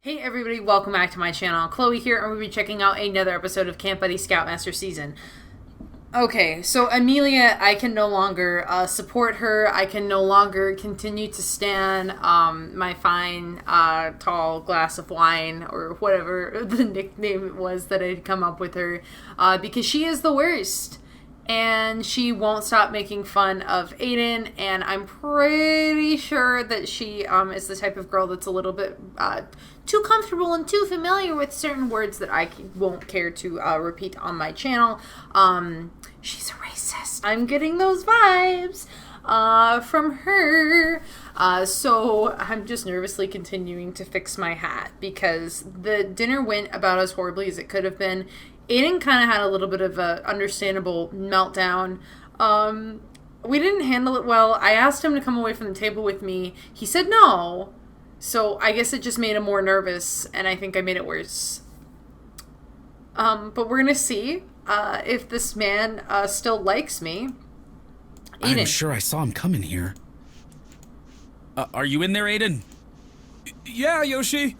Hey everybody, welcome back to my channel. Chloe here, and we'll be checking out another episode of Camp Buddy Scoutmaster season. Okay, so Amelia, I can no longer support her. I can no longer continue to stand my fine, tall glass of wine, or whatever the nickname it was that I'd come up with her, because she is the worst. And she won't stop making fun of Aiden, and I'm pretty sure that she is the type of girl that's a little bit too comfortable and too familiar with certain words that I won't care to repeat on my channel. She's a racist. I'm getting those vibes from her. So I'm just nervously continuing to fix my hat because the dinner went about as horribly as it could have been. Aiden kind of had a little bit of a understandable meltdown. We didn't handle it well. I asked him to come away from the table with me. He said no. So I guess it just made him more nervous, and I think I made it worse. But we're going to see if this man still likes me. Aiden. I'm sure I saw him coming here. Are you in there, Aiden? Yeah, Yoshi.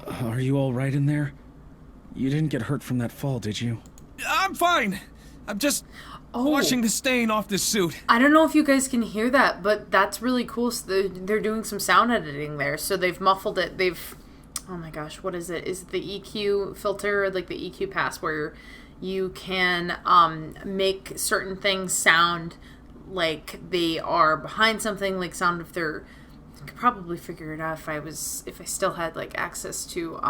Are you all right in there? You didn't get hurt from that fall, did you? I'm fine. I'm just washing the stain off this suit. I don't know if you guys can hear that, but that's really cool. So they're doing some sound editing there. So they've muffled it. Oh my gosh, what is it? Is it the EQ filter, like the EQ pass, where you can make certain things sound like they are behind something, like sound if they're... I could probably figure it out if I still had like access to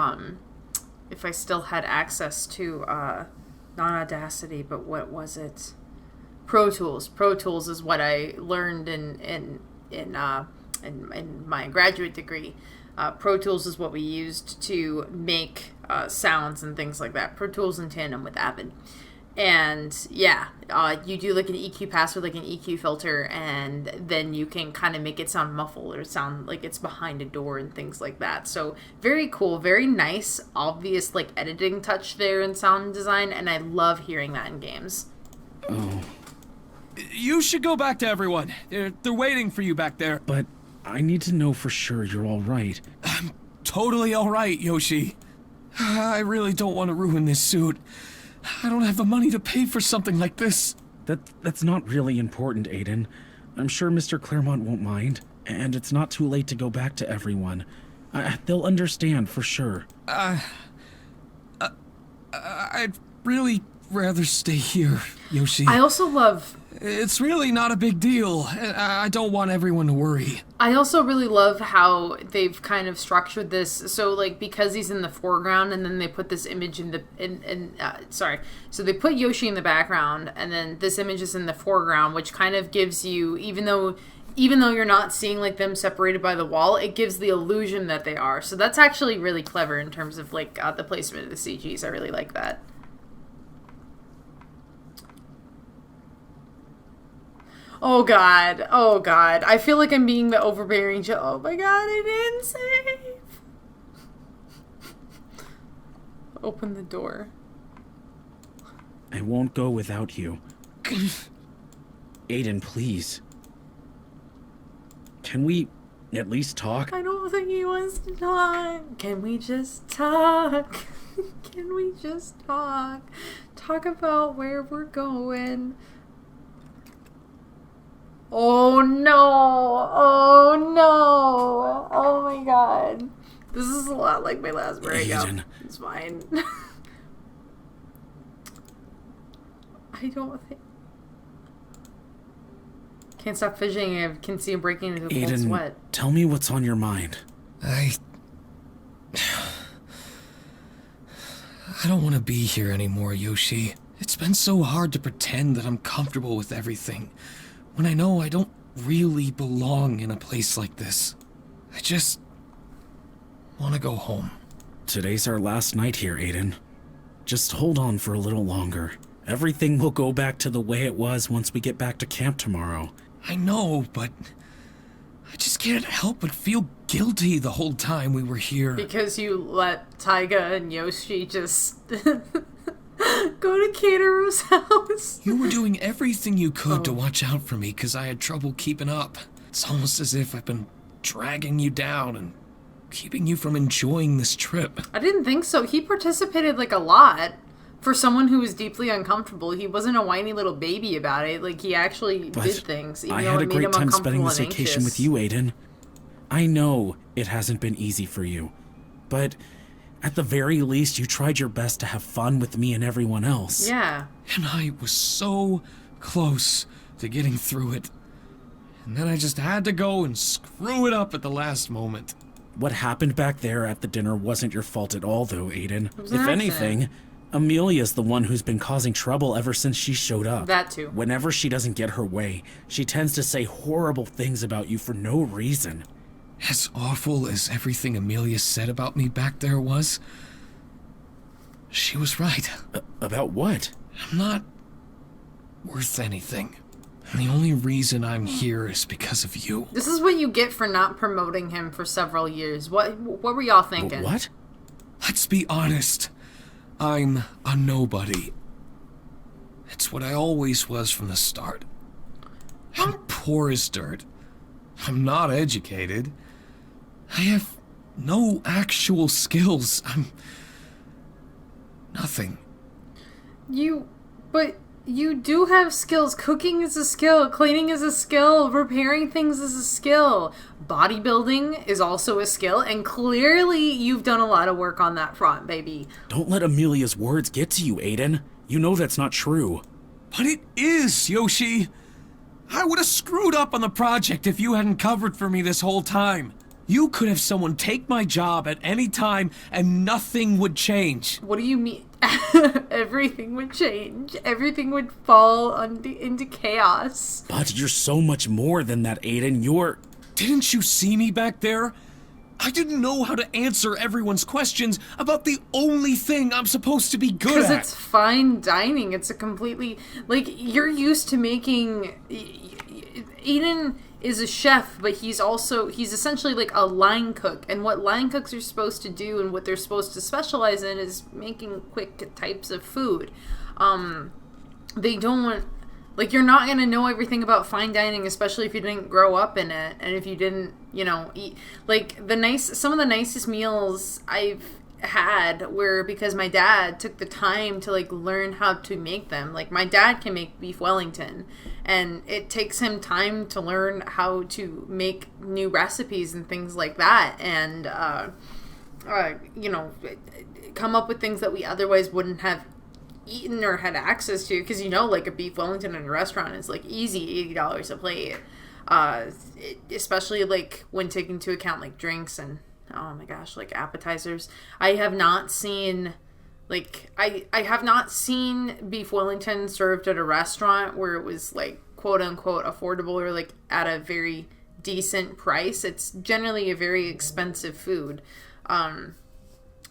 not Audacity, but what was it? Pro Tools. Pro Tools is what I learned in my graduate degree. Pro Tools is what we used to make sounds and things like that. Pro Tools in tandem with Avalan. And yeah, you do like an EQ pass with like an EQ filter, and then you can kind of make it sound muffled or sound like it's behind a door and things like that. So very cool, very nice, obvious like editing touch there in sound design, and I love hearing that in games. Oh. You should go back to everyone. They're waiting for you back there. But I need to know for sure you're all right. I'm totally all right, Yoshi. I really don't want to ruin this suit. I don't have the money to pay for something like this. That's not really important, Aiden. I'm sure Mr. Claremont won't mind, and it's not too late to go back to everyone. They'll understand for sure. I'd really rather stay here, Yoshi. I also love... It's really not a big deal. I don't want everyone to worry. I also really love how they've kind of structured this. So, like, because he's in the foreground, and then they put this image in the... So they put Yoshi in the background, and then this image is in the foreground, which kind of gives you, even though you're not seeing, like, them separated by the wall, it gives the illusion that they are. So that's actually really clever in terms of, like, the placement of the CGs. I really like that. Oh god, oh god. I feel like I'm being the overbearing oh my god, I didn't save. Open the door. I won't go without you. Aiden, please. Can we at least talk? I don't think he wants to talk. Can we just talk? Can we just talk? Talk about where we're going. Oh no! Oh no! Oh my god. This is a lot like my last breakup. Aiden. It's fine. I don't think... Can't stop fidgeting. I can see him breaking into a cold sweat. Tell me what's on your mind. I don't want to be here anymore, Yoshi. It's been so hard to pretend that I'm comfortable with everything, when I know I don't really belong in a place like this. I just want to go home. Today's our last night here, Aiden. Just hold on for a little longer. Everything will go back to the way it was once we get back to camp tomorrow. I know, but I just can't help but feel guilty the whole time we were here. Because you let Taiga and Yoshi just go to Kateru's house. You were doing everything you could to watch out for me because I had trouble keeping up. It's almost as if I've been dragging you down and keeping you from enjoying this trip. I didn't think so. He participated, like, a lot. For someone who was deeply uncomfortable, he wasn't a whiny little baby about it. Like, he actually did things, even I though had it a made great him time uncomfortable spending and this vacation anxious. with you, Aiden. I know it hasn't been easy for you, but at the very least, you tried your best to have fun with me and everyone else. Yeah. And I was so close to getting through it. And then I just had to go and screw it up at the last moment. What happened back there at the dinner wasn't your fault at all, though, Aiden. It was an If accident. anything, Amelia's the one who's been causing trouble ever since she showed up. That too. Whenever she doesn't get her way, she tends to say horrible things about you for no reason. As awful as everything Amelia said about me back there was, she was right. About what? I'm not worth anything. And the only reason I'm here is because of you. This is what you get for not promoting him for several years. What were y'all thinking? What? Let's be honest. I'm a nobody. It's what I always was from the start. I'm poor as dirt. I'm not educated. I have no actual skills. I'm nothing. But you do have skills. Cooking is a skill. Cleaning is a skill. Repairing things is a skill. Bodybuilding is also a skill. And clearly you've done a lot of work on that front, baby. Don't let Amelia's words get to you, Aiden. You know that's not true. But it is, Yoshi. I would have screwed up on the project if you hadn't covered for me this whole time. You could have someone take my job at any time and nothing would change. What do you mean? Everything would change. Everything would fall into chaos. But you're so much more than that, Aiden. You're... Didn't you see me back there? I didn't know how to answer everyone's questions about the only thing I'm supposed to be good Because at. it's fine dining. It's a completely... Like, you're used to making... Aiden is a chef, but he's essentially like a line cook. And what line cooks are supposed to do and what they're supposed to specialize in is making quick types of food. They don't... Like, you're not going to know everything about fine dining, especially if you didn't grow up in it. And if you didn't, eat... Like, some of the nicest meals I've had were because my dad took the time to, like, learn how to make them. Like, my dad can make beef Wellington. And it takes him time to learn how to make new recipes and things like that. And, come up with things that we otherwise wouldn't have eaten or had access to, because like a beef Wellington in a restaurant is like easy $80 a plate, especially like when taking into account like drinks and oh my gosh, like appetizers. I have not seen I have not seen beef Wellington served at a restaurant where it was like quote unquote affordable or like at a very decent price. It's generally a very expensive food.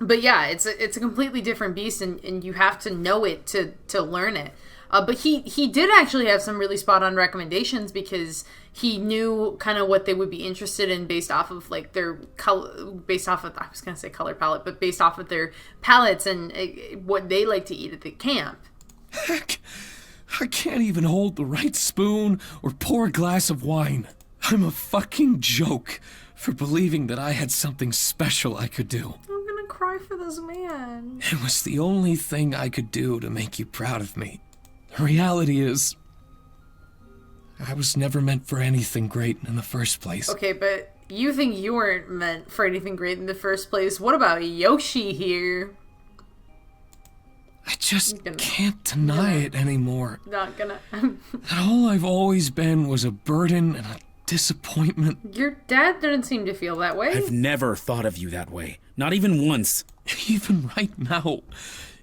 But yeah, it's a completely different beast, and you have to know it to learn it. But he did actually have some really spot on recommendations because he knew kind of what they would be interested in based off of like their color, based off of, I was gonna say color palette, but based off of their palettes and what they like to eat at the camp. Heck, I can't even hold the right spoon or pour a glass of wine. I'm a fucking joke for believing that I had something special I could do. I'm gonna cry for this man. It was the only thing I could do to make you proud of me. The reality is, I was never meant for anything great in the first place. Okay, but you think you weren't meant for anything great in the first place. What about Yoshi here? I just can't deny it anymore. Not gonna... That all I've always been was a burden and a disappointment. Your dad didn't seem to feel that way. I've never thought of you that way. Not even once. Even right now,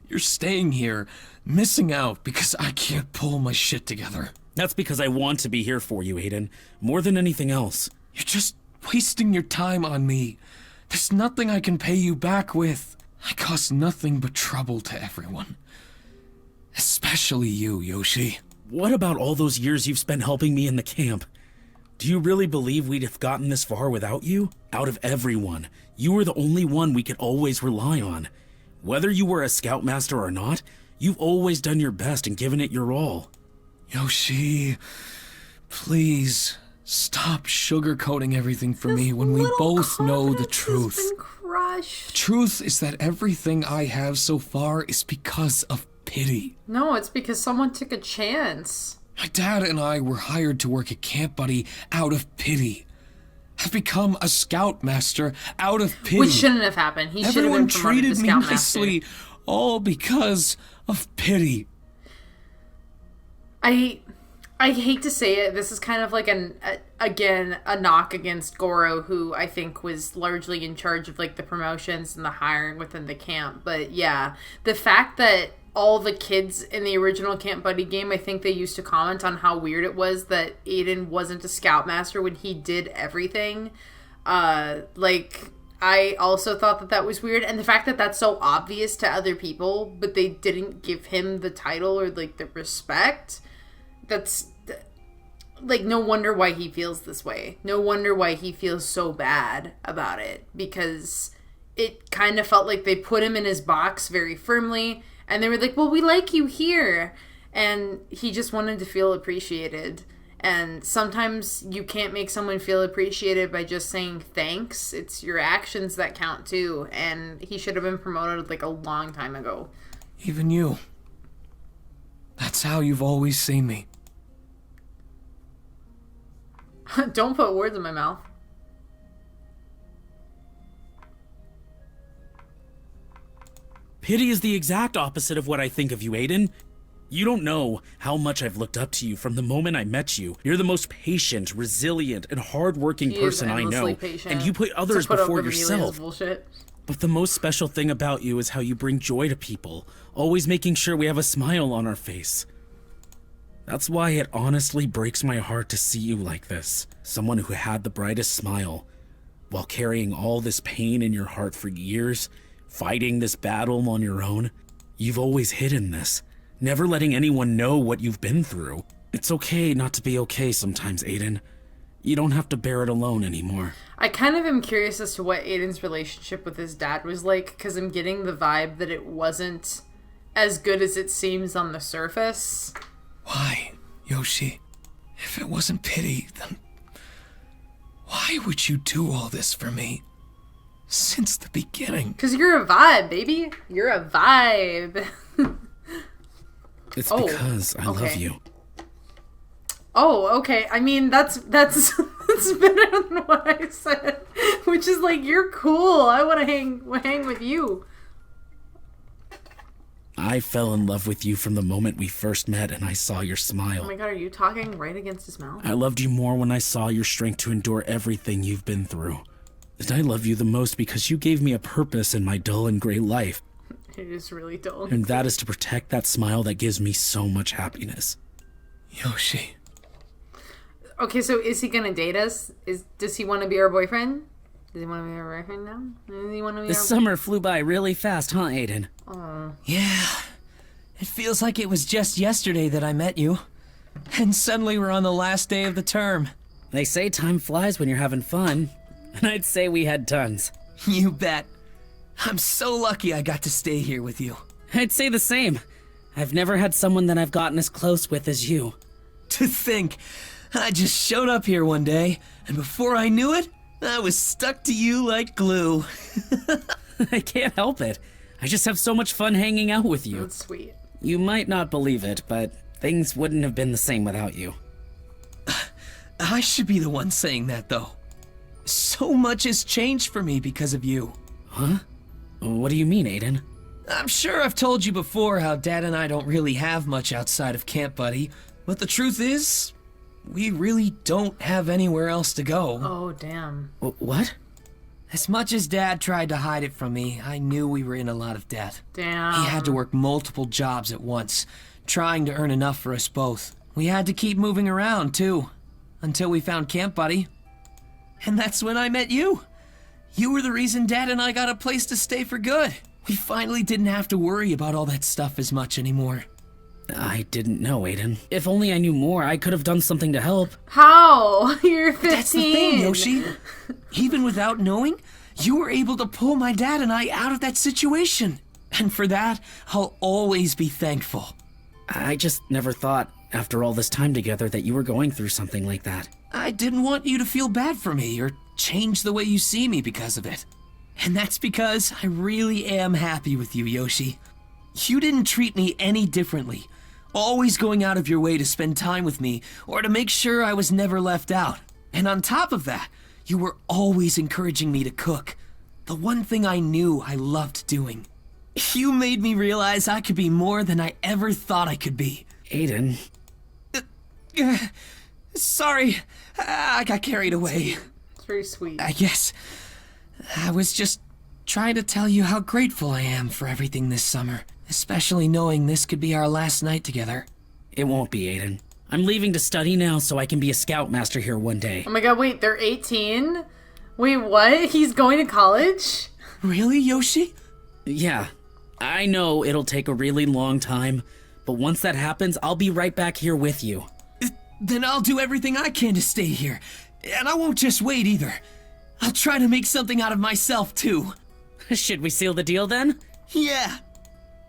you're staying here, missing out because I can't pull my shit together. That's because I want to be here for you, Aiden. More than anything else. You're just wasting your time on me. There's nothing I can pay you back with. I cause nothing but trouble to everyone. Especially you, Yoshi. What about all those years you've spent helping me in the camp? Do you really believe we'd have gotten this far without you? Out of everyone, you were the only one we could always rely on. Whether you were a Scoutmaster or not, you've always done your best and given it your all. Yoshi, please, Stop sugarcoating everything for me His when we little both know the confidence has truth. been The crushed. truth is that everything I have so far is because of pity. No, it's because someone took a chance. My dad and I were hired to work at Camp Buddy out of pity. I've become a Scoutmaster out of pity. Which shouldn't have happened. He should have Everyone been promoted treated to me Scoutmaster. nicely, all because of pity. I hate to say it, this is kind of like a knock against Goro, who I think was largely in charge of like the promotions and the hiring within the camp. But yeah, the fact that all the kids in the original Camp Buddy game, I think they used to comment on how weird it was that Aiden wasn't a Scoutmaster when he did everything. I also thought that was weird, and the fact that that's so obvious to other people, but they didn't give him the title or like the respect. That's like, no wonder why he feels this way. No wonder why he feels so bad about it, because it kind of felt like they put him in his box very firmly, and they were like, well, we like you here, and he just wanted to feel appreciated. And sometimes you can't make someone feel appreciated by just saying thanks. It's your actions that count too, and he should have been promoted like a long time ago. Even you. That's how you've always seen me. Don't put words in my mouth. Pity is the exact opposite of what I think of you, Aiden. You don't know how much I've looked up to you from the moment I met you. You're the most patient, resilient, and hardworking person I know. And you put others before yourself. But the most special thing about you is how you bring joy to people, always making sure we have a smile on our face. That's why it honestly breaks my heart to see you like this. Someone who had the brightest smile, while carrying all this pain in your heart for years, fighting this battle on your own. You've always hidden this, never letting anyone know what you've been through. It's okay not to be okay sometimes, Aiden. You don't have to bear it alone anymore. I kind of am curious as to what Aiden's relationship with his dad was like, because I'm getting the vibe that it wasn't as good as it seems on the surface. Why, Yoshi? If it wasn't pity, then why would you do all this for me? Since the beginning. Because you're a vibe, baby. You're a vibe. It's because I love you. Oh, okay. I mean, that's that's better than what I said, which is like, you're cool. I want to hang with you. I fell in love with you from the moment we first met and I saw your smile. Oh my god, are you talking right against his mouth? I loved you more when I saw your strength to endure everything you've been through. And I love you the most because you gave me a purpose in my dull and gray life. It is really dull. And that is to protect that smile that gives me so much happiness. Yoshi. Okay, so is he gonna date us? Does he want to be our boyfriend? Does he want to be our boyfriend now? Does he want to be This summer flew by really fast, huh, Aiden? Yeah. It feels like it was just yesterday that I met you. And suddenly we're on the last day of the term. They say time flies when you're having fun. And I'd say we had tons. You bet. I'm so lucky I got to stay here with you. I'd say the same. I've never had someone that I've gotten as close with as you. To think, I just showed up here one day, and before I knew it, I was stuck to you like glue. I can't help it. I just have so much fun hanging out with you. That's sweet. You might not believe it, but things wouldn't have been the same without you. I should be the one saying that, though. So much has changed for me because of you. Huh? What do you mean, Aiden? I'm sure I've told you before how Dad and I don't really have much outside of Camp Buddy, but the truth is, we really don't have anywhere else to go. Oh, damn. What? As much as Dad tried to hide it from me, I knew we were in a lot of debt. Damn. He had to work multiple jobs at once, trying to earn enough for us both. We had to keep moving around, too, until we found Camp Buddy. And that's when I met you. You were the reason Dad and I got a place to stay for good. We finally didn't have to worry about all that stuff as much anymore. I didn't know, Aiden. If only I knew more, I could have done something to help. How? You're 15. That's the thing, Yoshi. Even without knowing, you were able to pull my dad and I out of that situation. And for that, I'll always be thankful. I just never thought, after all this time together, that you were going through something like that. I didn't want you to feel bad for me or change the way you see me because of it. And that's because I really am happy with you, Yoshi. You didn't treat me any differently, always going out of your way to spend time with me or to make sure I was never left out. And on top of that, you were always encouraging me to cook, the one thing I knew I loved doing. You made me realize I could be more than I ever thought I could be. Aiden. Sorry, I got carried away. It's very sweet. I guess I was just trying to tell you how grateful I am for everything this summer, especially knowing this could be our last night together. It won't be, Aiden. I'm leaving to study now so I can be a Scoutmaster here one day. Oh my god, wait, they're 18? Wait, what? He's going to college? Really, Yoshi? Yeah, I know it'll take a really long time, but once that happens, I'll be right back here with you. Then I'll do everything I can to stay here. And I won't just wait either. I'll try to make something out of myself, too. Should we seal the deal then? Yeah.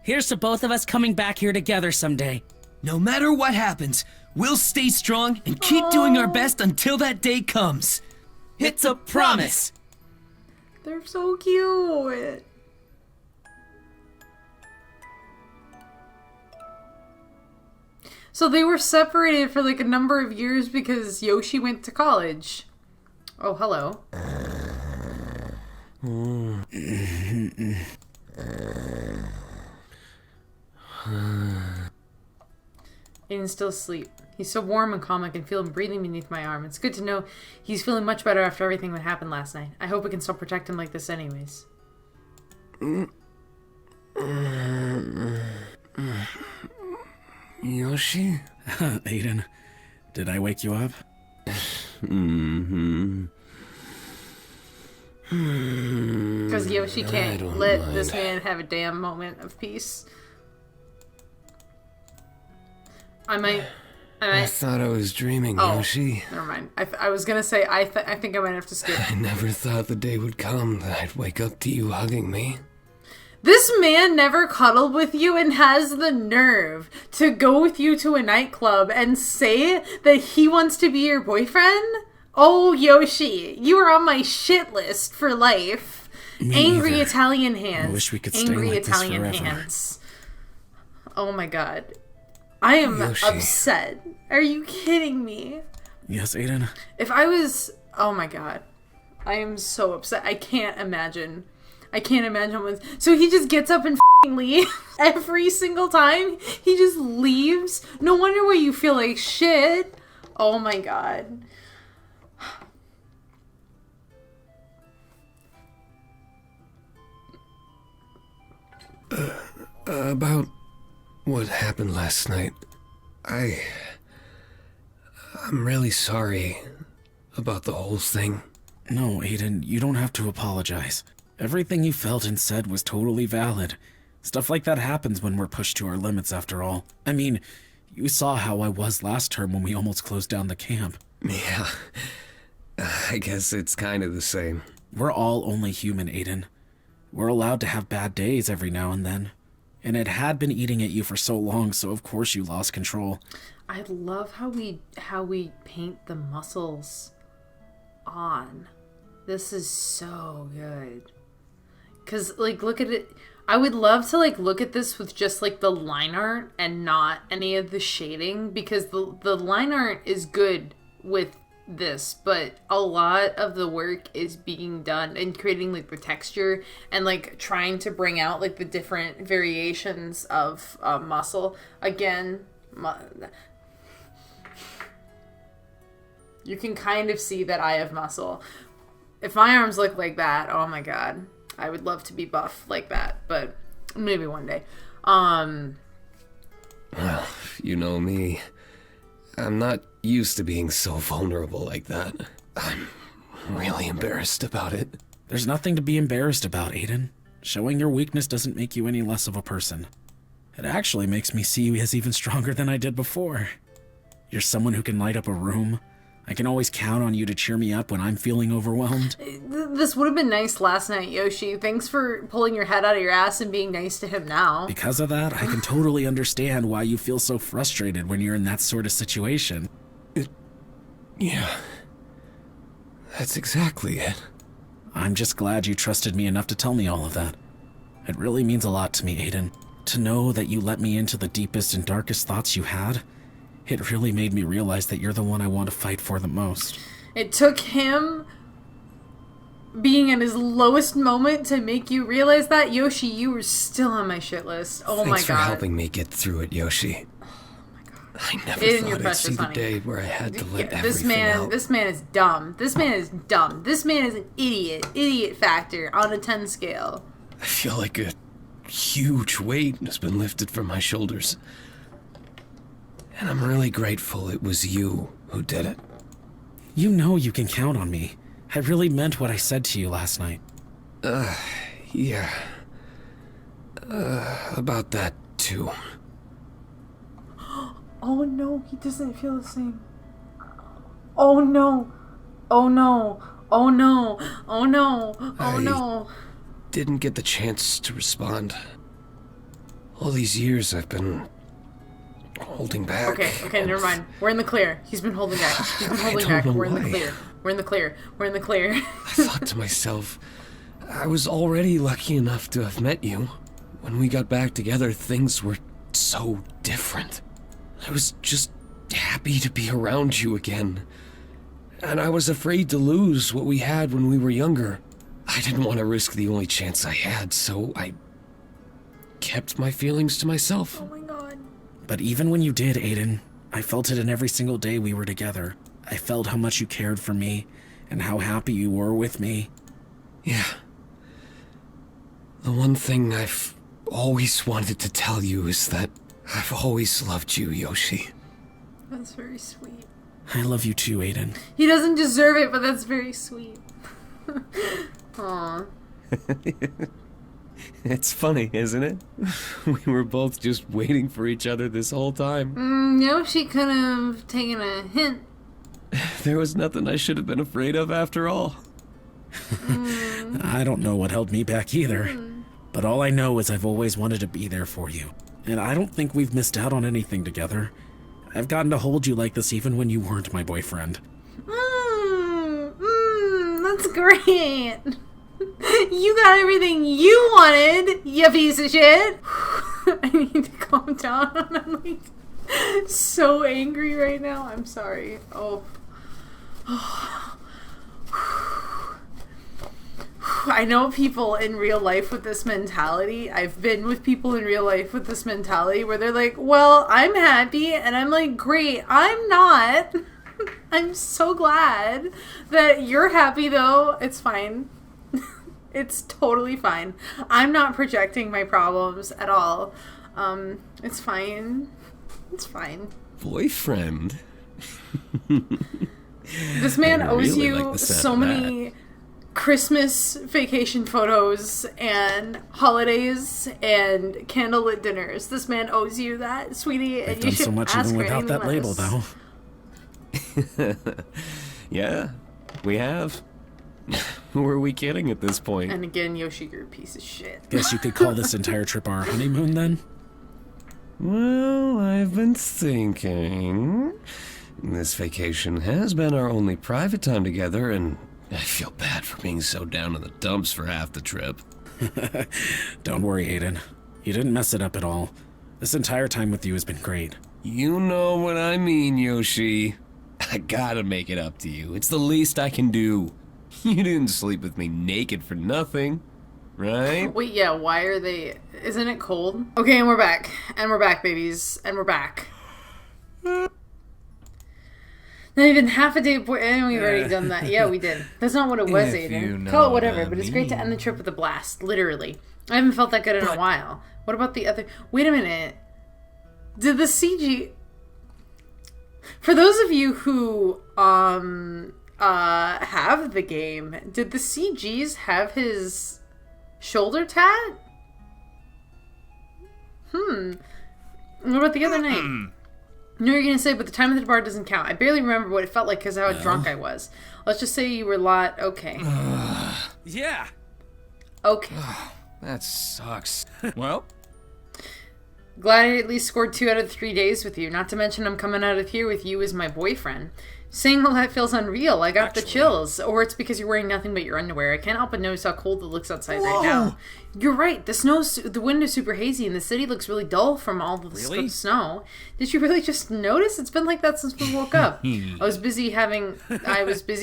Here's to both of us coming back here together someday. No matter what happens, we'll stay strong and keep doing our best until that day comes. It's a promise. They're so cute. So they were separated for like a number of years because Yoshi went to college. Oh, hello. Aiden's still asleep. He's so warm and calm I can feel him breathing beneath my arm. It's good to know he's feeling much better after everything that happened last night. I hope we can still protect him like this anyways. Yoshi? Aiden, did I wake you up? Because Yoshi can't let this man have a damn moment of peace. I thought I was dreaming, Yoshi. Never mind. I was gonna say, I think I might have to skip. I never thought the day would come that I'd wake up to you hugging me. This man never cuddled with you and has the nerve to go with you to a nightclub and say that he wants to be your boyfriend? Oh, Yoshi, you are on my shit list for life. Angry either. Italian hands. I wish we could stay Angry like this Italian forever. hands. Oh my god. I am Yoshi. upset. Are you kidding me? Yes, Aiden? If I was... Oh my god. I am so upset. I can't imagine what... So he just gets up and f***ing leaves every single time? He just leaves? No wonder why you feel like shit. Oh my god. About what happened last night. I'm really sorry about the whole thing. No, Aiden, you don't have to apologize. Everything you felt and said was totally valid. Stuff like that happens when we're pushed to our limits, after all. I mean, you saw how I was last term when we almost closed down the camp. Yeah, I guess it's kind of the same. We're all only human, Aiden. We're allowed to have bad days every now and then. And it had been eating at you for so long, so of course you lost control. I love how we paint the muscles on. This is so good. Cause like look at it. I would love to like look at this with just like the line art and not any of the shading, because the line art is good with this, but a lot of the work is being done and creating like the texture and like trying to bring out like the different variations of muscle. Again, you can kind of see that I have muscle. If my arms look like that, oh my god, I would love to be buff like that, but maybe one day. Well, you know me. I'm not used to being so vulnerable like that. I'm really embarrassed about it. There's nothing to be embarrassed about, Aiden. Showing your weakness doesn't make you any less of a person. It actually makes me see you as even stronger than I did before. You're someone who can light up a room. I can always count on you to cheer me up when I'm feeling overwhelmed. This would have been nice last night, Yoshi. Thanks for pulling your head out of your ass and being nice to him now. Because of that, I can totally understand why you feel so frustrated when you're in that sort of situation. Yeah. That's exactly it. I'm just glad you trusted me enough to tell me all of that. It really means a lot to me, Aiden. To know that you let me into the deepest and darkest thoughts you had, it really made me realize that you're the one I want to fight for the most. It took him being in his lowest moment to make you realize that. Yoshi, you were still on my shit list. Oh my god. Thanks for helping me get through it, Yoshi. I never thought I'd see the day where I had to let everything out. This man is dumb. This man is dumb. This man is an idiot. Idiot factor on a 10 scale. I feel like a huge weight has been lifted from my shoulders. And I'm really grateful it was you who did it. You know you can count on me. I really meant what I said to you last night. Yeah. About that, too. Oh no, he doesn't feel the same. Oh no. Oh no. Oh no. Oh no. Oh no. Didn't get the chance to respond. All these years I've been holding back. Okay, never mind. We're in the clear. He's been holding back. He's been holding back. We're in the clear. We're in the clear. We're in the clear. I thought to myself, I was already lucky enough to have met you. When we got back together, things were so different. I was just happy to be around you again. And I was afraid to lose what we had when we were younger. I didn't want to risk the only chance I had, so I kept my feelings to myself. Oh my god. But even when you did, Aiden, I felt it in every single day we were together. I felt how much you cared for me, and how happy you were with me. Yeah. The one thing I've always wanted to tell you is that I've always loved you, Yoshi. That's very sweet. I love you too, Aiden. He doesn't deserve it, but that's very sweet. Aww. It's funny, isn't it? We were both just waiting for each other this whole time. Yoshi could have taken a hint. There was nothing I should have been afraid of after all. I don't know what held me back either. But all I know is I've always wanted to be there for you. And I don't think we've missed out on anything together. I've gotten to hold you like this even when you weren't my boyfriend. That's great. You got everything you wanted, you piece of shit. I need to calm down. I'm like so angry right now. I'm sorry. Oh. I know people in real life with this mentality. I've been with people in real life with this mentality where they're like, well, I'm happy. And I'm like, great. I'm not. I'm so glad that you're happy, though. It's fine. It's totally fine. I'm not projecting my problems at all. It's fine. It's fine. Boyfriend? This man owes really you like the sound so of many Christmas vacation photos and holidays and candlelit dinners. This man owes you that, sweetie, and I've you done should so much ask even for without that anything label, less. though. Yeah, we have. Who are we kidding at this point? And again, Yoshi, you're a piece of shit. Guess you could call this entire trip our honeymoon, then? Well, I've been thinking. This vacation has been our only private time together, and I feel bad for being so down in the dumps for half the trip. Don't worry, Aiden. You didn't mess it up at all. This entire time with you has been great. You know what I mean, Yoshi. I gotta make it up to you. It's the least I can do. You didn't sleep with me naked for nothing, right? Wait, yeah, why are they... Isn't it cold? Okay, and we're back. And we're back, babies. And we're back. Not even half a day before... And we've already done that. Yeah, we did. That's not what it was, If Aiden. you know Call it whatever, what I but it's great to mean. end the trip with a blast. Literally. I haven't felt that good in a while. What about the other... Wait a minute. Did the CG... For those of you who, have the game, did the CGs have his shoulder tat? What about the other night? No, you're gonna say, but the time at the bar doesn't count. I barely remember what it felt like because of how drunk I was. Let's just say you were okay. Yeah. Okay. That sucks. Well, Glad I at least scored 2 out of 3 days with you. Not to mention I'm coming out of here with you as my boyfriend. Saying all that feels unreal. I got the Actually. chills. Or it's because you're wearing nothing but your underwear. I can't help but notice how cold it looks outside right now. You're right. The wind is super hazy and the city looks really dull from all the Really? snow. Did you really just notice? It's been like that since we woke up. I was busy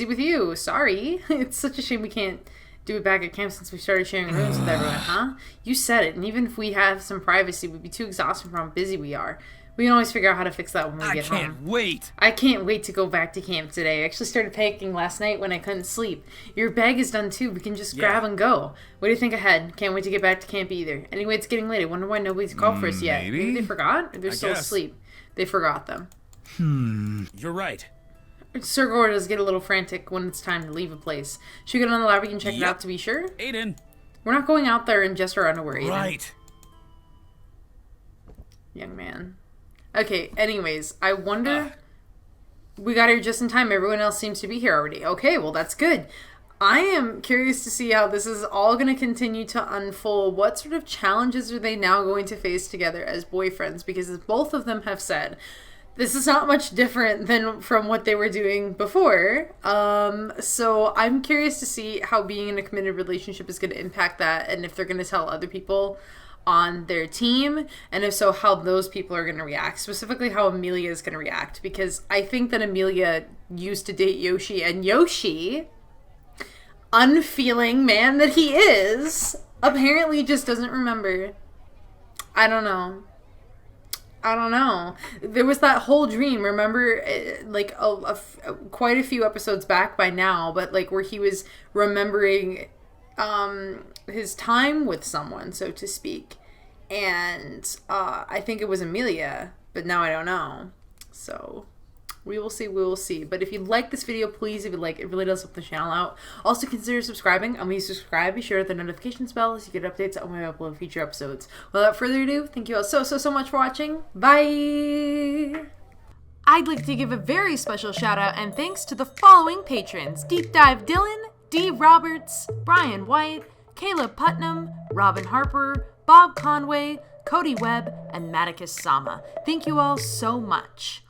with you. Sorry. It's such a shame we can't do it back at camp since we started sharing rooms with everyone, huh? You said it. And even if we have some privacy, we'd be too exhausted from how busy we are. We can always figure out how to fix that when we get home. I can't wait. I can't wait to go back to camp today. I actually started packing last night when I couldn't sleep. Your bag is done too. We can just grab and go. What do you think ahead? Can't wait to get back to camp either. Anyway, it's getting late. I wonder why nobody's called for us yet. Maybe they forgot? Or they're still guess. asleep. They forgot them. You're right. Sir Gore does get a little frantic when it's time to leave a place. Should we get on the lobby and check it out to be sure? Aiden. We're not going out there in just our underwear, Aiden. Right. Young man. Okay, anyways, I wonder... We got here just in time. Everyone else seems to be here already. Okay, well, that's good. I am curious to see how this is all going to continue to unfold. What sort of challenges are they now going to face together as boyfriends? Because as both of them have said, this is not much different than from what they were doing before. So I'm curious to see how being in a committed relationship is going to impact that, and if they're going to tell other people on their team, and if so, how those people are going to react. Specifically, how Amelia is going to react, because I think that Amelia used to date Yoshi, and Yoshi, unfeeling man that he is, apparently just doesn't remember. I don't know. There was that whole dream, remember, like quite a few episodes back by now, but like where he was remembering his time with someone, so to speak, and I think it was Amelia, but now I don't know. So we will see. But if you like this video, please, if you like, it really does help the channel out. Also consider subscribing. When you subscribe, be sure to hit the notifications bell so you get updates on when I upload future episodes. Without further ado, thank you all so much for watching. Bye! I'd like to give a very special shout out and thanks to the following patrons: Deep Dive Dylan, D. Roberts, Brian White, Caleb Putnam, Robin Harper, Bob Conway, Cody Webb, and Maticus Sama. Thank you all so much.